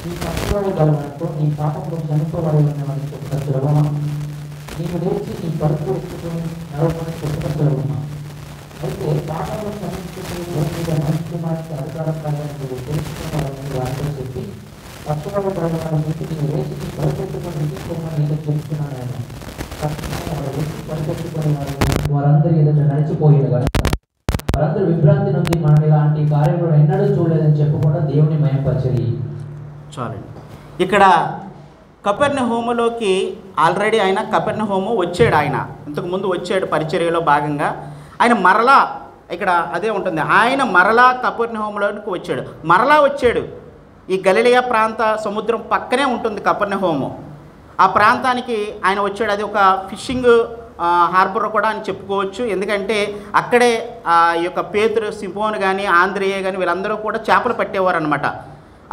ఈ పక్షవాయు గలవనతో నీ పాపంలో చనిపోవాలి ఉన్నవని చెప్పుట సులభమా? నీవు లేచి నీ పరుపు ఎత్తుకొని నడవమని చెప్పుట సులభమా? అయితే పాపంలో చనిపోతున్న మంచి కుమార్తె అధికారం కాదని నువ్వు తెలుసుకోవాలని వారితో చెప్పి పక్షవాయు గలవన నీకు నీవు లేచి నీ పరుపు ఎత్తుకొని ఇంటికోమని నీకు చెప్తున్నాను. ఆయన వారు లేచి పరుపెత్తుకొని వారందరి ఎదుట నడిచిపోయేది కనుక వారందరూ విభ్రాంతి నుండి మనం ఇలాంటి కార్యంలో ఎన్నడూ చూడలేదని చెప్పకుండా దేవుని మయంపరిచేది. చాలండి. ఇక్కడ కపెర్నహూములోకి ఆల్రెడీ ఆయన కపెర్నహూము వచ్చాడు. ఆయన ఇంతకుముందు వచ్చాడు పరిచర్యలో భాగంగా. ఆయన మరలా ఇక్కడ అదే ఉంటుంది, ఆయన మరలా కపెర్నహూములోకి వచ్చాడు. ఈ గలిలయ ప్రాంత సముద్రం పక్కనే ఉంటుంది కపెర్నహూము. ఆ ప్రాంతానికి ఆయన వచ్చాడు. అది ఒక ఫిషింగ్ హార్బర్ కూడా అని చెప్పుకోవచ్చు. ఎందుకంటే అక్కడే ఈ యొక్క పేతురు, సిమోను కానీ ఆంద్రేయ కానీ వీళ్ళందరూ కూడా చేపలు పట్టేవారు అనమాట.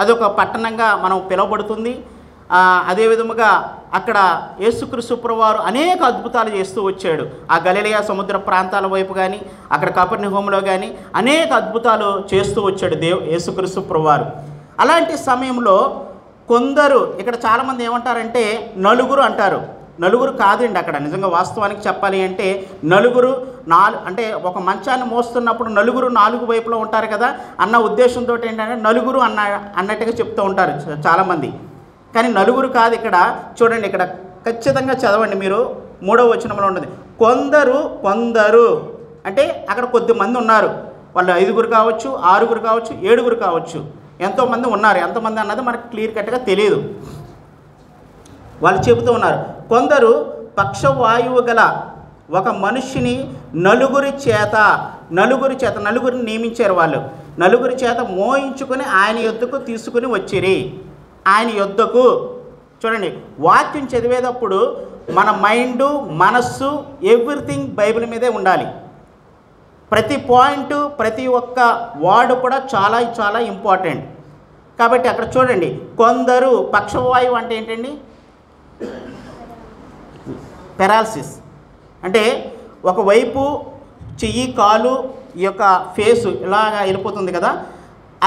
అదొక పట్టణంగా మనం పిలువబడుతుంది. అదే విధముగా అక్కడ యేసుక్రీస్తు ప్రభువారు అనేక అద్భుతాలు చేస్తూ వచ్చాడు. ఆ గలిలయ సముద్ర ప్రాంతాల వైపు కానీ అక్కడ కపెర్నహూములో కానీ అనేక అద్భుతాలు చేస్తూ వచ్చాడు యేసుక్రీస్తు ప్రభువారు. అలాంటి సమయంలో కొందరు, ఇక్కడ చాలామంది ఏమంటారంటే నలుగురు అంటారు. నలుగురు కాదండి. అక్కడ నిజంగా వాస్తవానికి చెప్పాలి అంటే నలుగురు అంటే ఒక మంచాన్ని మోస్తున్నప్పుడు నలుగురు నాలుగు వైపులో ఉంటారు కదా అన్న ఉద్దేశంతో ఏంటంటే నలుగురు అన్నట్టుగా చెప్తూ ఉంటారు చాలామంది. కానీ నలుగురు కాదు. ఇక్కడ చూడండి, ఇక్కడ ఖచ్చితంగా చదవండి మీరు. 3వ వచనంలో ఉంటుంది కొందరు అంటే అక్కడ కొద్దిమంది ఉన్నారు. వాళ్ళు 5గురు కావచ్చు, 6గురు కావచ్చు, 7గురు కావచ్చు, ఎంతోమంది ఉన్నారు. ఎంతమంది అన్నది మనకు క్లియర్ కట్గా తెలియదు. వాళ్ళు చెబుతూ ఉన్నారు, కొందరు పక్షవాయువు గల ఒక మనిషిని నలుగురి చేత నియమించారు. వాళ్ళు నలుగురి చేత మోయించుకొని ఆయన యొద్దకు తీసుకుని వచ్చిరి. ఆయన యొద్దకు చూడండి, వాక్యం చదివేటప్పుడు మన మైండు, మనస్సు, ఎవ్రీథింగ్ బైబిల్ మీదే ఉండాలి. ప్రతి పాయింట్, ప్రతి ఒక్క వర్డ్ కూడా చాలా చాలా ఇంపార్టెంట్. కాబట్టి అక్కడ చూడండి, కొందరు పక్షవాయువు అంటే ఏంటండి? పెరాలసిస్ అంటే ఒకవైపు చెయ్యి, కాలు, ఈ యొక్క ఫేసు ఇలాగా వెళ్ళిపోతుంది కదా,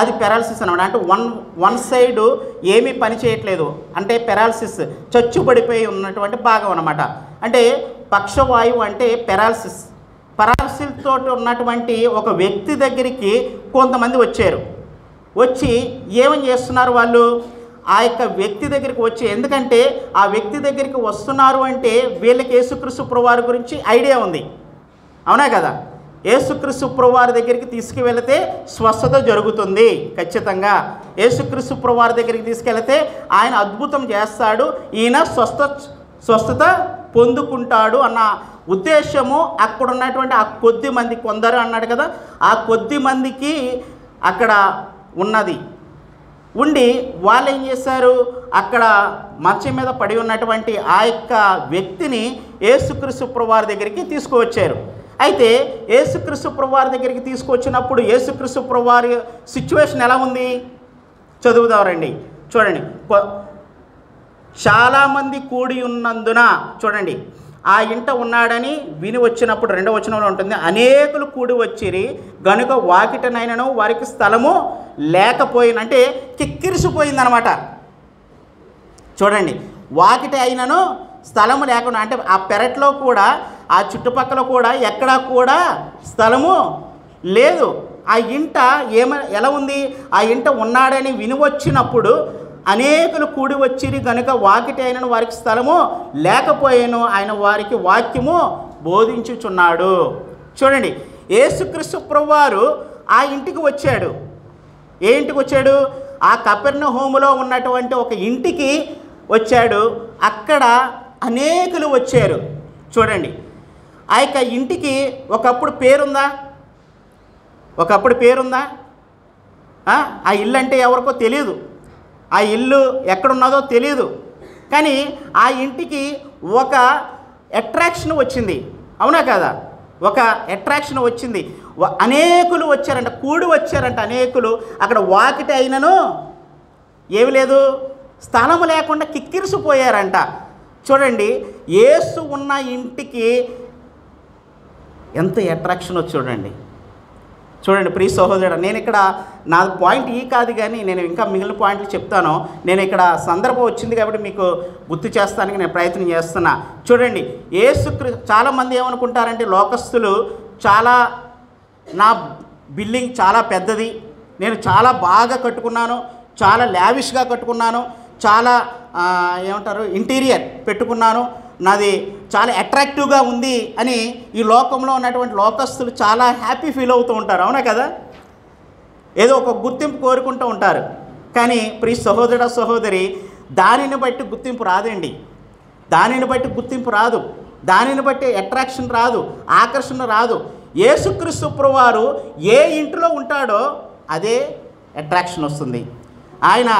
అది పెరాలసిస్ అనమాట. అంటే వన్ సైడ్ ఏమీ పని చేయట్లేదు అంటే పెరాలసిస్, చచ్చుబడిపోయి ఉన్నటువంటి భాగం అనమాట. అంటే పక్షవాయువు అంటే పెరాలసిస్ తోటి ఉన్నటువంటి ఒక వ్యక్తి దగ్గరికి కొంతమంది వచ్చి ఏమని చేస్తున్నారు వాళ్ళు? ఆ యొక్క వ్యక్తి దగ్గరికి వచ్చి, ఎందుకంటే ఆ వ్యక్తి దగ్గరికి వస్తున్నారు అంటే వీళ్ళకి యేసుక్రీస్తు ప్రభువారి గురించి ఐడియా ఉంది, అవునా కదా? యేసుక్రీస్తు ప్రభువారి దగ్గరికి తీసుకువెళితే స్వస్థత జరుగుతుంది ఖచ్చితంగా. యేసుక్రీస్తు ప్రభువారి దగ్గరికి తీసుకెళ్తే ఆయన అద్భుతం చేస్తాడు, ఈయన స్వస్థత పొందుకుంటాడు అన్న ఉద్దేశము అక్కడ ఉన్నటువంటి ఆ కొద్ది మంది, కొందరు అన్నాడు కదా, ఆ కొద్ది మందికి అక్కడ ఉన్నది. ఉండి వాళ్ళు ఏం చేశారు? అక్కడ మంచం మీద పడి ఉన్నటువంటి ఆ యొక్క వ్యక్తిని యేసుక్రీస్తు ప్రభువారి దగ్గరికి తీసుకువచ్చారు. అయితే యేసుక్రీస్తు ప్రభువారి దగ్గరికి తీసుకొచ్చినప్పుడు యేసుక్రీస్తు ప్రభువారి సిచ్యువేషన్ ఎలా ఉంది చదువుదారండి. చూడండి, చాలామంది కూడి ఉన్నందున చూడండి, ఆ ఇంట ఉన్నాడని విని వచ్చినప్పుడు 2వ వచనంలో ఉంటుంది, అనేకులు కూడి వచ్చిరి గనుక వాకిటనైనను వారికి స్థలము లేకపోయిన, అంటే కిక్కిరిసిపోయిందనమాట. చూడండి, వాకిట అయినను స్థలము లేకుండా, అంటే ఆ పెరట్లో కూడా ఆ చుట్టుపక్కల కూడా ఎక్కడా కూడా స్థలము లేదు. ఆ ఇంట ఎలా ఉంది? ఆ ఇంట ఉన్నాడని విని వచ్చినప్పుడు అనేకులు కూడి వచ్చిరి గనుక వాకిటి అయినను వారికి స్థలము లేకపోయాను, ఆయన వారికి వాక్యము బోధించుచున్నాడు. చూడండి, యేసుక్రీస్తు ప్రభువారు ఆ ఇంటికి వచ్చాడు. ఏ ఇంటికి వచ్చాడు? ఆ కపెర్నహూములో ఉన్నటువంటి ఒక ఇంటికి వచ్చాడు. అక్కడ అనేకులు వచ్చారు. చూడండి, ఆ యొక్క ఇంటికి ఒకప్పుడు పేరుందా? ఆ ఇల్లు అంటే ఎవరికో తెలియదు, ఆ ఇల్లు ఎక్కడున్నదో తెలియదు. కానీ ఆ ఇంటికి ఒక అట్రాక్షన్ వచ్చింది, అవునా కదా? ఒక అట్రాక్షన్ వచ్చింది. అనేకులు వచ్చారంట, కూడి వచ్చారంట అనేకులు. అక్కడ వాకిటి అయినను ఏమి లేదు, స్థలము లేకుండా కిక్కిరిసిపోయారంట. చూడండి, యేసు ఉన్న ఇంటికి ఎంత అట్రాక్షన్ చూడండి. చూడండి ప్రియ సహోదరుడు, నేను ఇక్కడ నా పాయింట్ ఈ కాదు కానీ నేను ఇంకా మిగిలిన పాయింట్లు చెప్తాను. నేను ఇక్కడ సందర్భం వచ్చింది కాబట్టి మీకు గుర్తు చేస్తానికి నేను ప్రయత్నం చేస్తున్నా. చూడండి, చాలామంది ఏమనుకుంటారంటే లోకస్తులు, చాలా నా బిల్డింగ్ చాలా పెద్దది, నేను చాలా బాగా కట్టుకున్నాను, చాలా లావిష్గా కట్టుకున్నాను, చాలా ఏమంటారు ఇంటీరియర్ పెట్టుకున్నాను, నాది చాలా అట్రాక్టివ్గా ఉంది అని ఈ లోకంలో ఉన్నటువంటి లోకస్తులు చాలా హ్యాపీ ఫీల్ అవుతూ ఉంటారు. అవునా కదా? ఏదో ఒక గుర్తింపు కోరుకుంటూ ఉంటారు. కానీ ప్రియ సహోదరుడ సహోదరి, దానిని బట్టి గుర్తింపు రాదండి. దానిని బట్టి గుర్తింపు రాదు, దానిని బట్టి అట్రాక్షన్ రాదు, ఆకర్షణ రాదు. యేసుక్రీస్తు ప్రభువారు ఏ ఇంటిలో ఉంటాడో అదే అట్రాక్షన్ వస్తుంది. ఆయన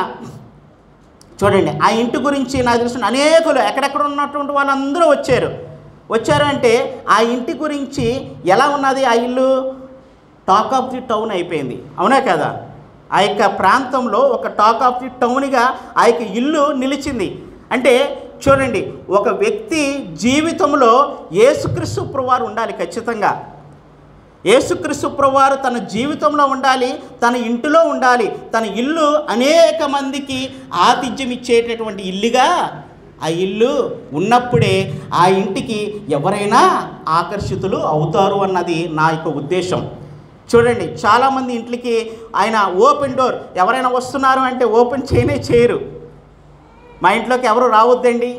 చూడండి, ఆ ఇంటి గురించి నాకు తెలిసిన అనేకులు ఎక్కడెక్కడ ఉన్నటువంటి వాళ్ళందరూ వచ్చారు అంటే ఆ ఇంటి గురించి ఎలా ఉన్నది? ఆ ఇల్లు టాక్ ఆఫ్ ది టౌన్ అయిపోయింది. అవునా కదా? ఆ యొక్క ప్రాంతంలో ఒక టాక్ ఆఫ్ ది టౌన్గా ఆ యొక్క ఇల్లు నిలిచింది. అంటే చూడండి, ఒక వ్యక్తి జీవితంలో యేసుక్రీస్తు ప్రభువారు ఉండాలి ఖచ్చితంగా. యేసుక్రీస్తు ప్రభువారు తన జీవితంలో ఉండాలి, తన ఇంటిలో ఉండాలి. తన ఇల్లు అనేక మందికి ఆతిథ్యం ఇచ్చేటటువంటి ఇల్లుగా ఆ ఇల్లు ఉన్నప్పుడే ఆ ఇంటికి ఎవరైనా ఆకర్షితులు అవుతారు అన్నది నా యొక్క ఉద్దేశం. చూడండి, చాలామంది ఇంట్లోకి ఆయన ఓపెన్ డోర్, ఎవరైనా వస్తున్నారు అంటే ఓపెన్ చేయరు. మా ఇంట్లోకి ఎవరు రావద్దండి,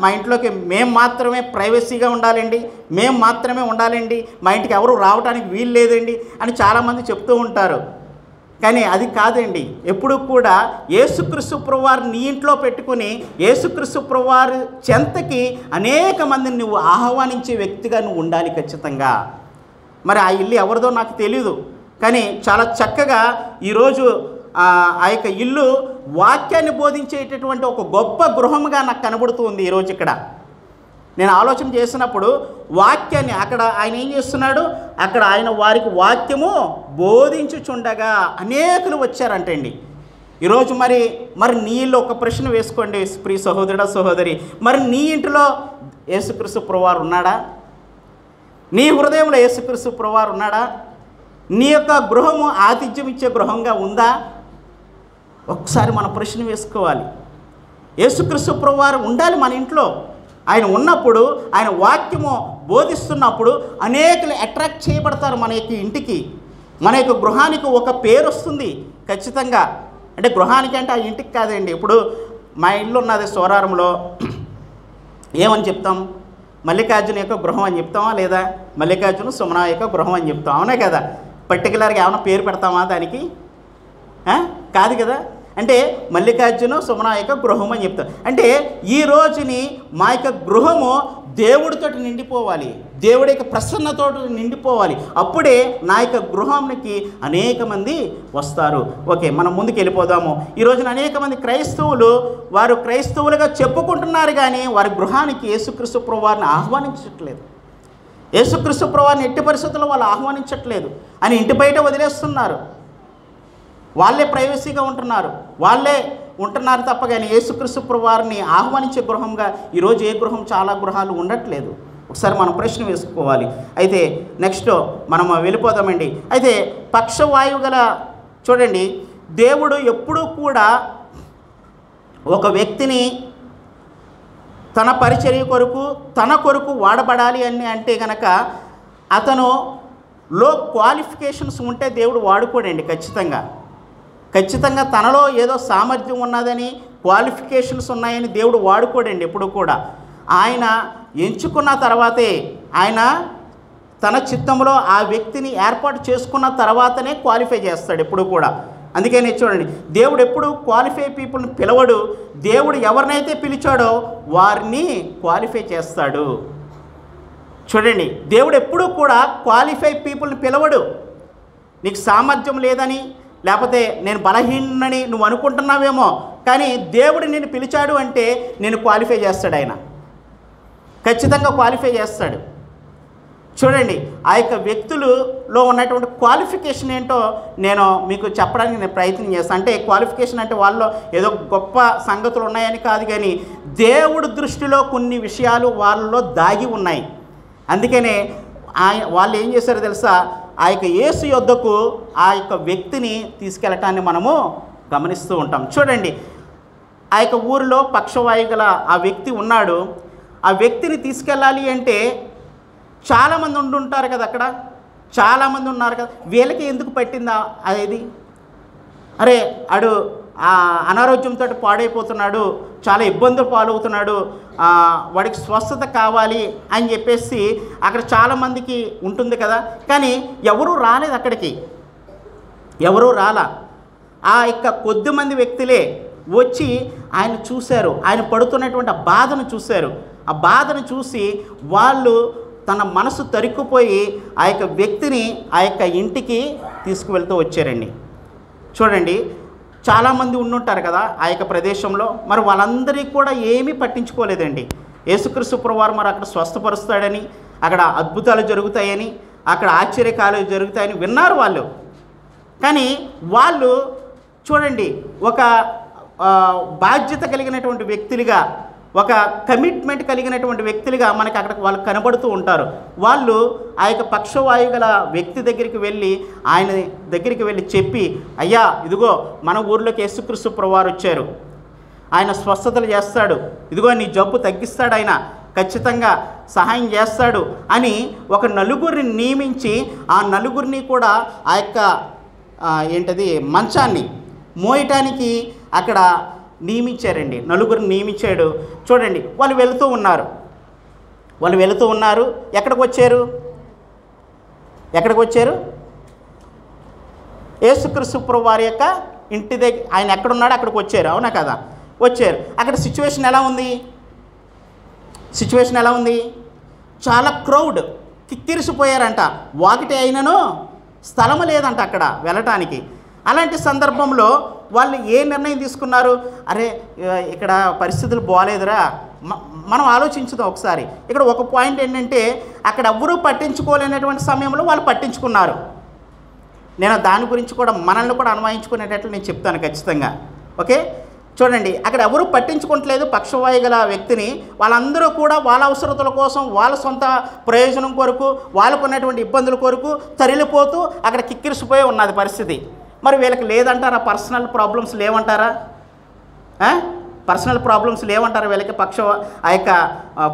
మా ఇంట్లోకి మేము మాత్రమే ప్రైవసీగా ఉండాలండి, మేము మాత్రమే ఉండాలండి, మా ఇంటికి ఎవరు రావడానికి వీలు లేదండి అని చాలామంది చెప్తూ ఉంటారు. కానీ అది కాదండి. ఎప్పుడు కూడా యేసుక్రీస్తు ప్రభువారు నీ ఇంట్లో పెట్టుకుని యేసుక్రీస్తు ప్రభువారు చెంతకి అనేక మందిని నువ్వు ఆహ్వానించే వ్యక్తిగా నువ్వు ఉండాలి ఖచ్చితంగా. మరి ఆ ఇల్లు ఎవరిదో నాకు తెలియదు, కానీ చాలా చక్కగా ఈరోజు ఆ యొక్క ఇల్లు వాక్యాన్ని బోధించేటటువంటి ఒక గొప్ప గృహంగా నాకు కనబడుతుంది. ఈరోజు ఇక్కడ నేను ఆలోచన చేసినప్పుడు వాక్యాన్ని అక్కడ ఆయన ఏం చేస్తున్నాడు, అక్కడ ఆయన వారికి వాక్యము బోధించుచుండగా అనేకులు వచ్చారంటండి. ఈరోజు మరి నీళ్ళు ఒక ప్రశ్న వేసుకోండి ప్రియ సహోదరుడ సహోదరి, మరి నీ ఇంటిలో యేసుక్రీస్తు ప్రభువారు ఉన్నాడా? నీ హృదయంలో యేసుక్రీస్తు ప్రభువారు ఉన్నాడా? నీ యొక్క గృహము ఆతిథ్యం ఇచ్చే గృహంగా ఉందా? ఒకసారి మన ప్రశ్న వేసుకోవాలి. యేసుక్రీస్తు ప్రభువారు ఉండాలి మన ఇంట్లో. ఆయన ఉన్నప్పుడు, ఆయన వాక్యము బోధిస్తున్నప్పుడు అనేకులు అట్రాక్ట్ చేయబడతారు మన యొక్క ఇంటికి, మన యొక్క గృహానికి ఒక పేరు వస్తుంది ఖచ్చితంగా. అంటే గృహానికి అంటే ఆ ఇంటికి కాదండి. ఇప్పుడు మా ఇల్లు ఉన్నది సోరారంలో, ఏమని చెప్తాం? మల్లికార్జున యొక్క గృహం అని చెప్తామా లేదా? మల్లికార్జున సుమన యొక్క గృహం అని చెప్తాం. అవునా కదా? పర్టికులర్గా ఏమైనా పేరు పెడతామా దానికి? కాదు కదా. అంటే మల్లికార్జున సుమన యొక్క గృహం అని చెప్తాం. అంటే ఈ రోజుని మా యొక్క గృహము దేవుడితో నిండిపోవాలి, దేవుడి యొక్క ప్రసన్నతో నిండిపోవాలి. అప్పుడే నా యొక్క గృహానికి అనేక మంది వస్తారు. ఓకే, మనం ముందుకు వెళ్ళిపోదాము. ఈ రోజున అనేక మంది క్రైస్తవులు వారు క్రైస్తవులుగా చెప్పుకుంటున్నారు, కానీ వారి గృహానికి యేసుక్రీస్తు ప్రభువారిని ఆహ్వానించట్లేదు. యేసుక్రీస్తు ప్రభువారిని ఎట్టి పరిస్థితుల్లో వాళ్ళు ఆహ్వానించట్లేదు అని ఇంటి బయట వదిలేస్తున్నారు. వాళ్ళే ప్రైవసీగా ఉంటున్నారు తప్ప కానీ యేసుక్రీస్తు ప్రభువారిని ఆహ్వానించే గృహంగా ఈరోజు ఏ గృహం, చాలా గృహాలు ఉండట్లేదు. ఒకసారి మనం ప్రశ్న వేసుకోవాలి. అయితే నెక్స్ట్ మనం వెళ్ళిపోదామండి. అయితే పక్షవాయువు గల చూడండి, దేవుడు ఎప్పుడూ కూడా ఒక వ్యక్తిని తన పరిచర్య కొరకు, తన కొరకు వాడబడాలి అని అంటే కనుక అతను లో క్వాలిఫికేషన్స్ ఉంటే దేవుడు వాడుకోడండి. ఖచ్చితంగా తనలో ఏదో సామర్థ్యం ఉన్నదని, క్వాలిఫికేషన్స్ ఉన్నాయని దేవుడు వాడుకోడండి ఎప్పుడు కూడా. ఆయన ఎంచుకున్న తర్వాతే, ఆయన తన చిత్తంలో ఆ వ్యక్తిని ఏర్పాటు చేసుకున్న తర్వాతనే క్వాలిఫై చేస్తాడు ఎప్పుడు కూడా. అందుకని చూడండి, దేవుడు ఎప్పుడు క్వాలిఫై పీపుల్ని పిలవడు. దేవుడు ఎవరినైతే పిలిచాడో వారిని క్వాలిఫై చేస్తాడు. చూడండి, దేవుడు ఎప్పుడూ కూడా క్వాలిఫై పీపుల్ని పిలవడు. నీకు సామర్థ్యం లేదని, లేకపోతే నేను బలహీనని నువ్వు అనుకుంటున్నావేమో, కానీ దేవుడు నిన్ను పిలిచాడు అంటే నేను క్వాలిఫై చేస్తాడు. ఆయన ఖచ్చితంగా క్వాలిఫై చేస్తాడు. చూడండి, ఆ యొక్క వ్యక్తులలో ఉన్నటువంటి క్వాలిఫికేషన్ ఏంటో నేను మీకు చెప్పడానికి నేను ప్రయత్నం చేస్తాను. అంటే క్వాలిఫికేషన్ అంటే వాళ్ళలో ఏదో గొప్ప సంగతులు ఉన్నాయని కాదు, కానీ దేవుడి దృష్టిలో కొన్ని విషయాలు వాళ్ళలో దాగి ఉన్నాయి. అందుకనే వాళ్ళు ఏం చేశారో తెలుసా, ఆ యొక్క యేసు యొద్దకు ఆ యొక్క వ్యక్తిని తీసుకెళ్ళటాన్ని మనము గమనిస్తూ ఉంటాం. చూడండి, ఆ యొక్క ఊరిలో పక్షవాయు గల ఆ వ్యక్తి ఉన్నాడు. ఆ వ్యక్తిని తీసుకెళ్ళాలి అంటే చాలామంది ఉండుంటారు కదా, అక్కడ చాలామంది ఉన్నారు కదా, వీళ్ళకి ఎందుకు పట్టిందా అది? అరే అడు అనారోగ్యంతో పాడైపోతున్నాడు, చాలా ఇబ్బందులు పాలవుతున్నాడు, వాడికి స్వస్థత కావాలి అని చెప్పేసి అక్కడ చాలామందికి ఉంటుంది కదా. కానీ ఎవరూ రాలేదు అక్కడికి, ఎవరూ రాలా. ఆ యొక్క కొద్దిమంది వ్యక్తులే వచ్చి ఆయన చూశారు, ఆయన పడుతున్నటువంటి ఆ బాధను చూశారు. ఆ బాధను చూసి వాళ్ళు తన మనసు తరుక్కుపోయి ఆ యొక్క వ్యక్తిని ఆ యొక్క ఇంటికి తీసుకువెళ్తూ వచ్చారండి. చూడండి, చాలామంది ఉండుంటారు కదా ఆ యొక్క ప్రదేశంలో, మరి వాళ్ళందరికీ కూడా ఏమీ పట్టించుకోలేదండి. యేసుక్రీస్తు ప్రభువారు మరి అక్కడ స్వస్థపరుస్తాడని, అక్కడ అద్భుతాలు జరుగుతాయని, అక్కడ ఆశ్చర్యకాలు జరుగుతాయని విన్నారు వాళ్ళు. కానీ వాళ్ళు చూడండి, ఒక బాధ్యత కలిగినటువంటి వ్యక్తులుగా, ఒక కమిట్మెంట్ కలిగినటువంటి వ్యక్తులుగా మనకి అక్కడ వాళ్ళు కనబడుతూ ఉంటారు. వాళ్ళు ఆ యొక్క పక్షవాయు గల వ్యక్తి దగ్గరికి వెళ్ళి ఆయన దగ్గరికి వెళ్ళి చెప్పి, అయ్యా ఇదిగో మన ఊర్లోకి యేసుక్రీస్తు ప్రభువారు వచ్చారు, ఆయన స్వస్థతలు చేస్తాడు, ఇదిగో నీ జబ్బు తగ్గిస్తాడు, ఆయన ఖచ్చితంగా సహాయం చేస్తాడు అని ఒక నలుగురిని నియమించి ఆ నలుగురిని కూడా ఆ యొక్క మంచాన్ని మోయటానికి అక్కడ నియమించారండి. నలుగురిని నియమించాడు. చూడండి, వాళ్ళు వెళుతూ ఉన్నారు. ఎక్కడికి వచ్చారు? యేసుక్రీస్తు ప్రభువారి యొక్క ఇంటి దగ్గర, ఆయన ఎక్కడున్నాడో అక్కడికి వచ్చారు. అవునా కదా? వచ్చారు. అక్కడ సిచ్యువేషన్ ఎలా ఉంది? చాలా క్రౌడ్, కిక్కిరిసిపోయారంట. వాకిటి అయినను స్థలము లేదంట అక్కడ వెళ్ళటానికి. అలాంటి సందర్భంలో వాళ్ళు ఏ నిర్ణయం తీసుకున్నారు? అరే ఇక్కడ పరిస్థితులు బాగాలేదురా, మనం ఆలోచించుదాం ఒకసారి. ఇక్కడ ఒక పాయింట్ ఏంటంటే, అక్కడ ఎవ్వరూ పట్టించుకోలేనటువంటి సమయంలో వాళ్ళు పట్టించుకున్నారు. నేను దాని గురించి కూడా మనల్ని కూడా అన్వయించుకునేటట్లు నేను చెప్తాను ఖచ్చితంగా. ఓకే, చూడండి, అక్కడ ఎవరు పట్టించుకోవట్లేదు పక్షవాయు గల వ్యక్తిని. వాళ్ళందరూ కూడా వాళ్ళ అవసరతల కోసం, వాళ్ళ సొంత ప్రయోజనం కొరకు, వాళ్ళకున్నటువంటి ఇబ్బందుల కొరకు తరిలిపోతూ అక్కడ కిక్కిరిసిపోయి ఉన్నది పరిస్థితి. మరి వీళ్ళకి లేదంటారా? పర్సనల్ ప్రాబ్లమ్స్ లేవంటారా? వీళ్ళకి ఆ యొక్క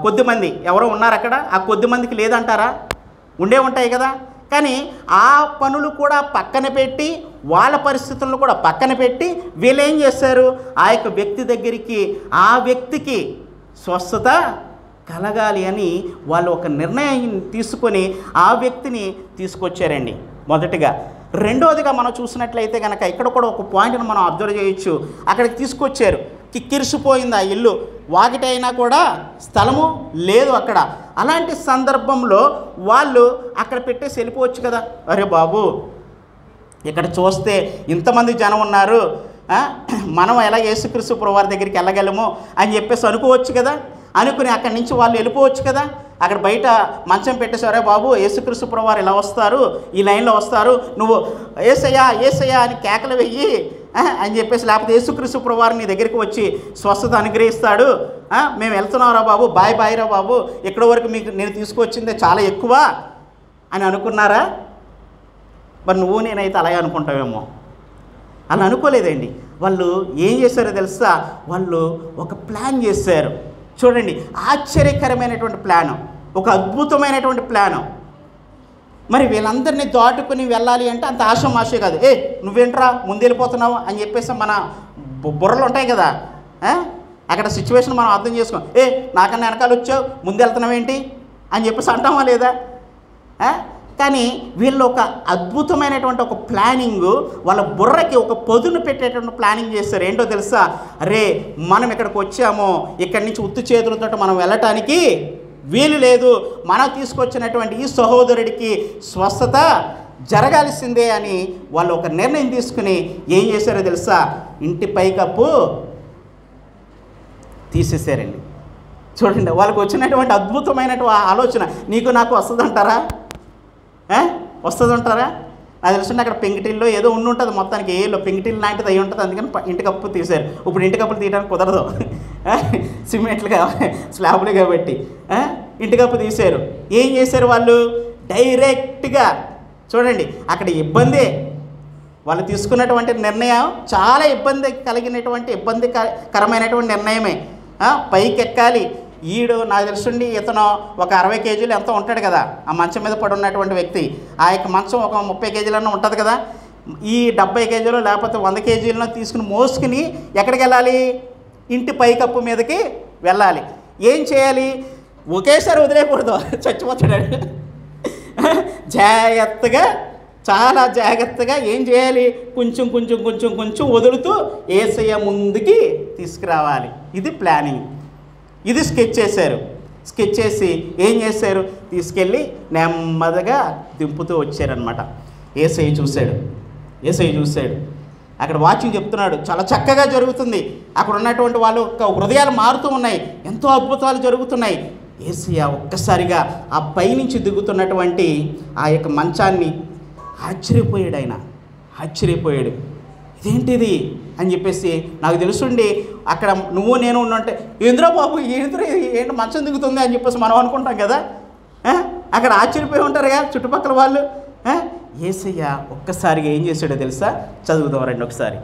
కొద్దిమంది ఎవరో ఉన్నారు అక్కడ, ఆ కొద్దిమందికి లేదంటారా? ఉండే ఉంటాయి కదా. కానీ ఆ పనులు కూడా పక్కన పెట్టి, వాళ్ళ పరిస్థితులను కూడా పక్కన పెట్టి వీళ్ళు ఏం చేశారు? ఆ యొక్క వ్యక్తి దగ్గరికి, ఆ వ్యక్తికి స్వస్థత కలగాలి అని వాళ్ళు ఒక నిర్ణయం తీసుకొని ఆ వ్యక్తిని తీసుకొచ్చారండి మొదటిగా. రెండోదిగా మనం చూసినట్లయితే కనుక ఇక్కడ కూడా ఒక పాయింట్ని మనం అబ్జర్వ్ చేయొచ్చు. అక్కడికి తీసుకొచ్చారు, కిక్కిరిసిపోయింది ఆ ఇల్లు, వాకిటి అయినా కూడా స్థలము లేదు అక్కడ. అలాంటి సందర్భంలో వాళ్ళు అక్కడ పెట్టేసి వెళ్ళిపోవచ్చు కదా. అరే బాబు, ఇక్కడ చూస్తే ఇంతమంది జనం ఉన్నారు, మనం ఎలా యేసుక్రీస్తు ప్రభువారి దగ్గరికి వెళ్ళగలము అని చెప్పేసి అనుకోవచ్చు కదా. అనుకుని అక్కడి నుంచి వాళ్ళు వెళ్ళిపోవచ్చు కదా. అక్కడ బయట మంచం పెట్టేసారే బాబు, యేసుక్రీస్తు ప్రభువారు ఇలా వస్తారు, ఈ లైన్లో వస్తారు, నువ్వు యేసయ్యా అని కేకలు వెయ్యి అని చెప్పేసి, లేకపోతే యేసుక్రీస్తు ప్రభువారు నీ దగ్గరికి వచ్చి స్వస్థత అనుగ్రహిస్తాడు, మేము వెళ్తున్నావురా బాబు, బాయ్ రా బాబు, ఇక్కడి వరకు మీకు నేను తీసుకొచ్చిందే చాలా ఎక్కువ అని అనుకున్నారా? మరి నువ్వు నేనైతే అలాగే అనుకుంటావేమో. అలా అనుకోలేదండి. వాళ్ళు ఏం చేశారో తెలుసా? వాళ్ళు ఒక ప్లాన్ చేశారు. చూడండి, ఆశ్చర్యకరమైనటువంటి ప్లాను, ఒక అద్భుతమైనటువంటి ప్లాను. మరి వీళ్ళందరినీ దాటుకుని వెళ్ళాలి అంటే అంత ఆశమాషే కాదు. నువ్వేంట్రా ముందు వెళ్ళిపోతున్నావు అని చెప్పేసి మన బుర్రలు ఉంటాయి కదా. అక్కడ సిచ్యువేషన్ మనం అర్థం చేసుకోం. నాకన్నా వెనకాల వచ్చావు, ముందు వెళ్తున్నావేంటి అని చెప్పేసి అంటామా లేదా? కానీ వీళ్ళు ఒక అద్భుతమైనటువంటి ఒక ప్లానింగు, వాళ్ళ బుర్రకి ఒక పొదును పెట్టేటువంటి ప్లానింగ్ చేస్తారు. ఏంటో తెలుసా? అరే మనం ఇక్కడికి వచ్చామో, ఇక్కడి నుంచి ఉత్తు చేతులతో మనం వెళ్ళటానికి వీలు లేదు, మనం తీసుకొచ్చినటువంటి ఈ సహోదరుడికి స్వస్థత జరగాల్సిందే అని వాళ్ళు ఒక నిర్ణయం తీసుకుని ఏం చేశారో తెలుసా? ఇంటి పైకప్పు తీసేశారండి. చూడండి, వాళ్ళకు వచ్చినటువంటి అద్భుతమైనటువంటి ఆలోచన. నీకు నాకు వస్తుందంటారా? వస్తుందంటారా? నాకు తెలుసు అక్కడ పెంకిటిల్లో ఏదో ఉంటుంది, మొత్తానికి ఏలో పెంకిటిల్ లాంటిది అయి ఉంటుంది. అందుకని ఇంటి కప్పు తీశారు. ఇప్పుడు ఇంటి కప్పులు తీయడానికి కుదరదు, సిమెంట్లుగా స్లాబ్లు కాబట్టి ఇంటి కప్పు తీశారు. ఏం చేశారు వాళ్ళు? డైరెక్ట్గా చూడండి, అక్కడ ఇబ్బందే. వాళ్ళు తీసుకున్నటువంటి నిర్ణయం చాలా ఇబ్బంది కలిగినటువంటి ఇబ్బందికరమైనటువంటి నిర్ణయమే. పైకి ఎక్కాలి. ఈడు నాకు తెలుసుండి ఇతను ఒక 60 కేజీలు ఎంతో ఉంటాడు కదా, ఆ మంచం మీద పడి ఉన్నటువంటి వ్యక్తి. ఆ యొక్క మంచం ఒక 30 కేజీలన్నా ఉంటుంది కదా. ఈ 70 కేజీలు లేకపోతే 100 కేజీలను తీసుకుని మోసుకుని ఎక్కడికి వెళ్ళాలి? ఇంటి పైకప్పు మీదకి వెళ్ళాలి. ఏం చేయాలి? ఒకేసారి వదిలేయకూడదు, చచ్చిపోతాడు. జాగ్రత్తగా, చాలా జాగ్రత్తగా ఏం చేయాలి? కొంచెం కొంచెం కొంచెం కొంచెం వదులుతూ యేసయ్య ముందుకి తీసుకురావాలి. ఇది ప్లానింగ్. ఇది స్కెచ్ చేశారు. స్కెచ్ చేసి ఏం చేశారు? తీసుకెళ్ళి నెమ్మదిగా దింపుతూ వచ్చారనమాట. యేసయ్య చూశాడు. అక్కడ వాచింగ్ చెప్తున్నాడు, చాలా చక్కగా జరుగుతుంది. అక్కడ ఉన్నటువంటి వాళ్ళు హృదయాలు మారుతూ ఉన్నాయి, ఎంతో అద్భుతాలు జరుగుతున్నాయి. యేసయ్య ఒక్కసారిగా ఆ పైనుంచి దిగుతున్నటువంటి ఆ యొక్క మంచాన్ని ఆశ్చర్యపోయాడు. ఇదేంటిది అని చెప్పేసి, నాకు తెలుసుండి అక్కడ నువ్వు నేను ఉన్నంటే ఏంద్రా బాబు ఏంటి మంచం దిగుతుంది అని చెప్పేసి మనం అనుకుంటాం కదా. అక్కడ ఆశ్చర్యపోయి ఉంటారు కదా చుట్టుపక్కల వాళ్ళు. యేసయ్య ఒక్కసారిగా ఏం చేశాడో తెలుసా? చదువుదాం రండి ఒకసారి.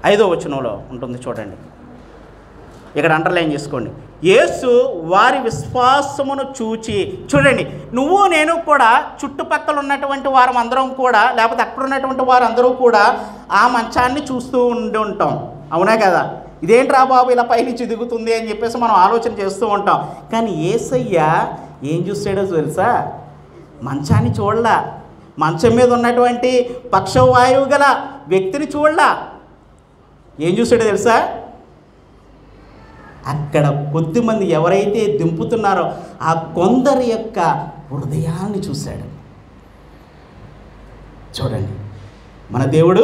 5వ వచనంలో ఉంటుంది చూడండి. ఇక్కడ అండర్లైన్ చేసుకోండి. యేసు వారి విశ్వాసమును చూచి, చూడండి, నువ్వు నేను కూడా చుట్టుపక్కల ఉన్నటువంటి వారం అందరం కూడా, లేకపోతే అక్కడ ఉన్నటువంటి వారందరూ కూడా ఆ మంచాన్ని చూస్తూ ఉండి ఉంటాం. అవునా కదా? ఇదేంట్రా బాబు ఇలా పైనుంచి దిగుతుంది అని చెప్పేసి మనం ఆలోచన చేస్తూ ఉంటాం. కానీ యేసయ్య ఏం చూసాడో తెలుసా? మంచాన్ని చూడలా, మంచం మీద ఉన్నటువంటి పక్షవాయువు గల వ్యక్తిని చూడలా. ఏం చూసాడో తెలుసా? అక్కడ కొద్దిమంది ఎవరైతే దింపుతున్నారో ఆ కొందరి యొక్క హృదయాన్ని చూశాడు. చూడండి, మన దేవుడు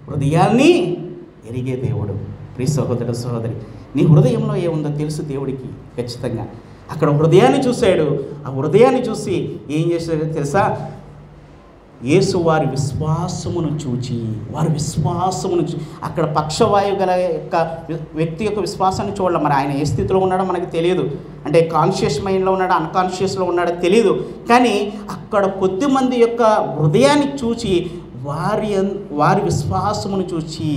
హృదయాన్ని ఎరిగే దేవుడు. ప్రియ సహోదర సహోదరి, నీ హృదయంలో ఏముందో తెలుసు దేవుడికి ఖచ్చితంగా. అక్కడ హృదయాన్ని చూశాడు. ఆ హృదయాన్ని చూసి ఏం చేశాడో తెలుసా? యేసు వారి విశ్వాసమును చూచి, అక్కడ పక్షవాయువు గల యొక్క వ్యక్తి యొక్క విశ్వాసాన్ని చూడాలి. మరి ఆయన ఏ స్థితిలో ఉన్నాడో మనకు తెలియదు. అంటే కాన్షియస్ మైండ్లో ఉన్నాడో అన్కాన్షియస్లో ఉన్నాడో తెలియదు. కానీ అక్కడ కొద్దిమంది యొక్క హృదయాన్ని చూచి, వారి విశ్వాసమును చూచి,